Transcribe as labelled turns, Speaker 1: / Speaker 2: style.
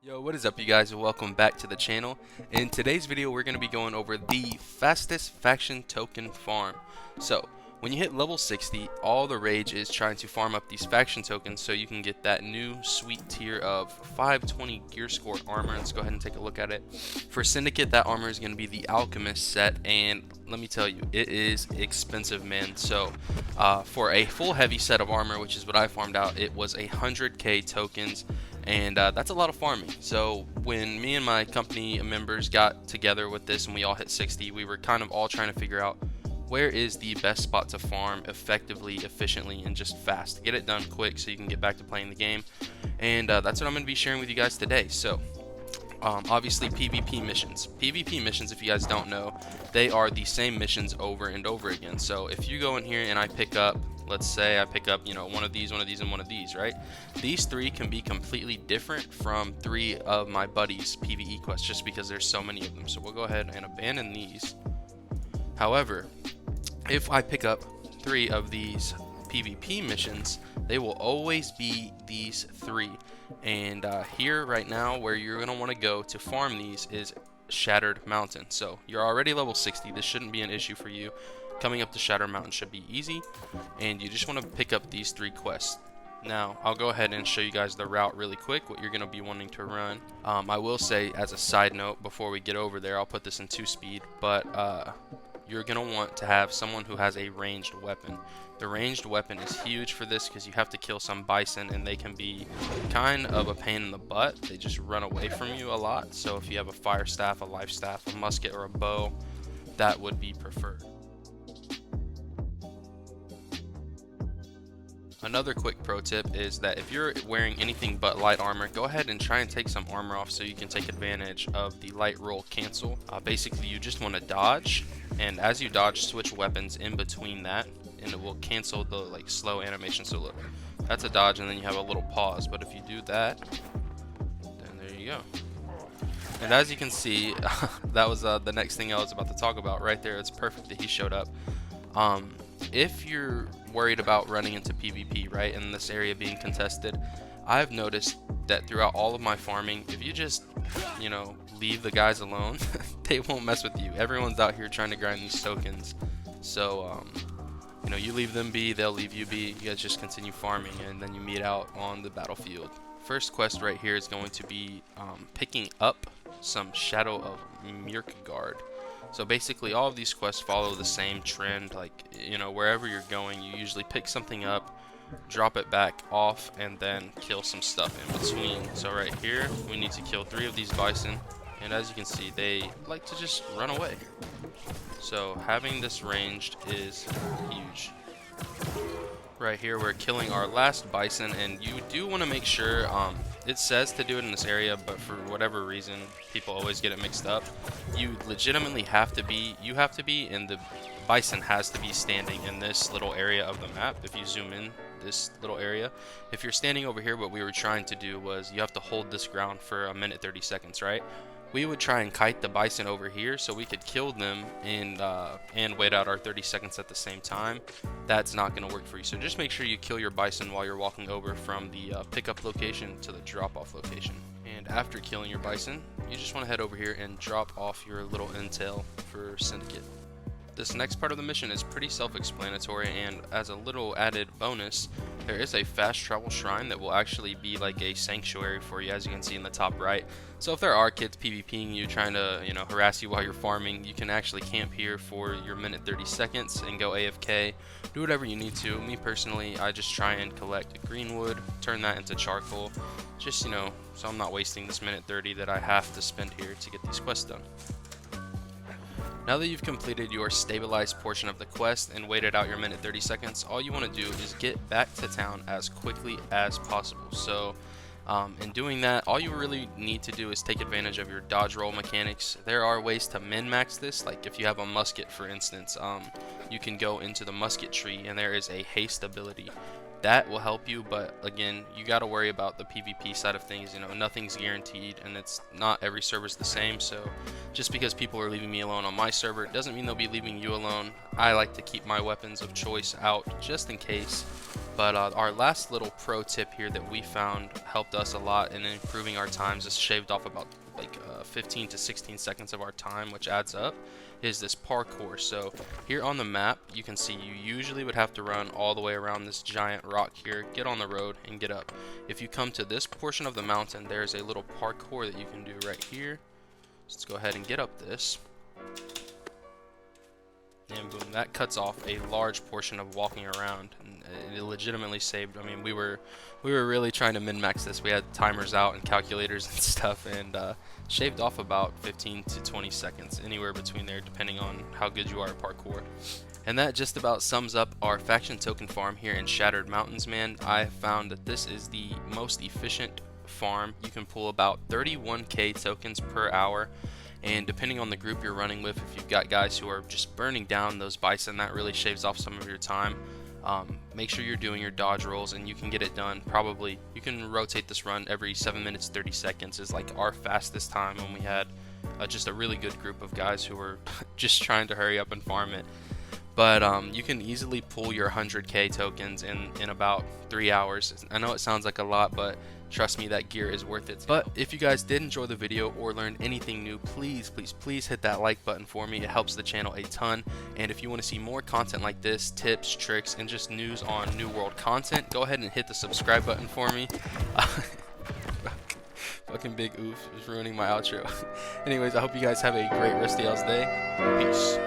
Speaker 1: Yo, what is up you guys, and welcome back to the channel. In today's video we're going to be going over the fastest faction token farm. So when you hit level 60, all the rage is trying to farm up these faction tokens so you can get that new sweet tier of 520 gear score armor. Let's go ahead and take a look at it. For Syndicate, that armor is going to be the Alchemist set, and let me tell you, it is expensive, man. So for a full heavy set of armor, which is what I farmed out, it was 100k tokens, and that's a lot of farming. So when me and my company members got together with this and we all hit 60, we were kind of all trying to figure out where is the best spot to farm effectively, efficiently, and just fast. Get it done quick so you can get back to playing the game. And that's what I'm going to be sharing with you guys today. So obviously PvP missions. PvP missions, if you guys don't know, they are the same missions over and over again. So if you go in here and I pick up, let's say I pick up, one of these, and one of these, right? These three can be completely different from three of my buddies' PvE quests just because there's so many of them. So we'll go ahead and abandon these. However, if I pick up three of these PvP missions, they will always be these three. And here right now where you're going to want to go to farm these is Shattered Mountain. So you're already level 60. This shouldn't be an issue for you. Coming up to Shattered Mountain should be easy, and you just want to pick up these three quests. Now I'll go ahead and show you guys the route really quick, what you're going to be wanting to run. I will say, as a side note, before we get over there, I'll put this in 2-speed, but you're going to want to have someone who has a ranged weapon. The ranged weapon is huge for this because you have to kill some bison, and they can be kind of a pain in the butt. They just run away from you a lot. So if you have a fire staff, a life staff, a musket, or a bow, that would be preferred. Another quick pro tip is that if you're wearing anything but light armor, go ahead and try and take some armor off so you can take advantage of the light roll cancel. Basically, you just want to dodge, and as you dodge, switch weapons in between that, and it will cancel the slow animation. So look, that's a dodge, and then you have a little pause. But if you do that, then there you go. And as you can see, that was the next thing I was about to talk about right there. It's perfect that he showed up. If you're worried about running into PvP, right, and this area being contested, I've noticed that throughout all of my farming, if you just, leave the guys alone, they won't mess with you. Everyone's out here trying to grind these tokens. So, you leave them be, they'll leave you be. You guys just continue farming, and then you meet out on the battlefield. First quest right here is going to be picking up some Shadow of Mirkgard. So basically all of these quests follow the same trend. Wherever you're going, you usually pick something up, drop it back off, and then kill some stuff in between. So right here we need to kill 3 of these bison, and as you can see, they like to just run away. So having this ranged is huge. Right here we're killing our last bison, and you do want to make sure, it says to do it in this area, but for whatever reason people always get it mixed up. You legitimately have to be, and the bison has to be standing in this little area of the map. If you zoom in this little area, if you're standing over here, what we were trying to do was you have to hold this ground for 1 minute 30 seconds, right? We would try and kite the bison over here so we could kill them and wait out our 30 seconds at the same time. That's not going to work for you. So just make sure you kill your bison while you're walking over from the pickup location to the drop-off location. And after killing your bison, you just want to head over here and drop off your little intel for Syndicate. This next part of the mission is pretty self-explanatory, and as a little added bonus, there is a fast travel shrine that will actually be like a sanctuary for you, as you can see in the top right. So if there are kids PvPing you, trying to harass you while you're farming, you can actually camp here for your 1:30 seconds and go AFK. Do whatever you need to. Me personally, I just try and collect greenwood, turn that into charcoal, just so I'm not wasting this 1:30 that I have to spend here to get these quests done. Now that you've completed your stabilized portion of the quest and waited out your 1:30 seconds, all you want to do is get back to town as quickly as possible. So in doing that, all you really need to do is take advantage of your dodge roll mechanics. There are ways to min-max this, like if you have a musket, for instance, you can go into the musket tree and there is a haste ability. That will help you, but again, you got to worry about the PvP side of things. Nothing's guaranteed, and it's not every server's the same. So just because people are leaving me alone on my server doesn't mean they'll be leaving you alone. I like to keep my weapons of choice out just in case. But our last little pro tip here that we found helped us a lot in improving our times, is shaved off about like 15 to 16 seconds of our time, which adds up, is this parkour. So here on the map, you can see you usually would have to run all the way around this giant rock here, get on the road, and get up. If you come to this portion of the mountain, there's a little parkour that you can do right here. So let's go ahead and get up this. And boom, that cuts off a large portion of walking around, and it legitimately saved. I mean, we were really trying to min-max this. We had timers out and calculators and stuff, and shaved off about 15 to 20 seconds, anywhere between there, depending on how good you are at parkour. And that just about sums up our faction token farm here in Shattered Mountains, man. I found that this is the most efficient farm. You can pull about 31k tokens per hour. And depending on the group you're running with, if you've got guys who are just burning down those bison, that really shaves off some of your time. Make sure you're doing your dodge rolls, and you can get it done. Probably you can rotate this run every 7 minutes 30 seconds is like our fastest time when we had just a really good group of guys who were just trying to hurry up and farm it. But you can easily pull your 100k tokens in about 3 hours. I know it sounds like a lot, but trust me, that gear is worth it. But if you guys did enjoy the video or learned anything new, please hit that like button for me. It helps the channel a ton. And if you want to see more content like this, tips, tricks, and just news on New World content, go ahead and hit the subscribe button for me. Fucking big oof is ruining my outro. Anyways, I hope you guys have a great rest of y'all's day. Peace.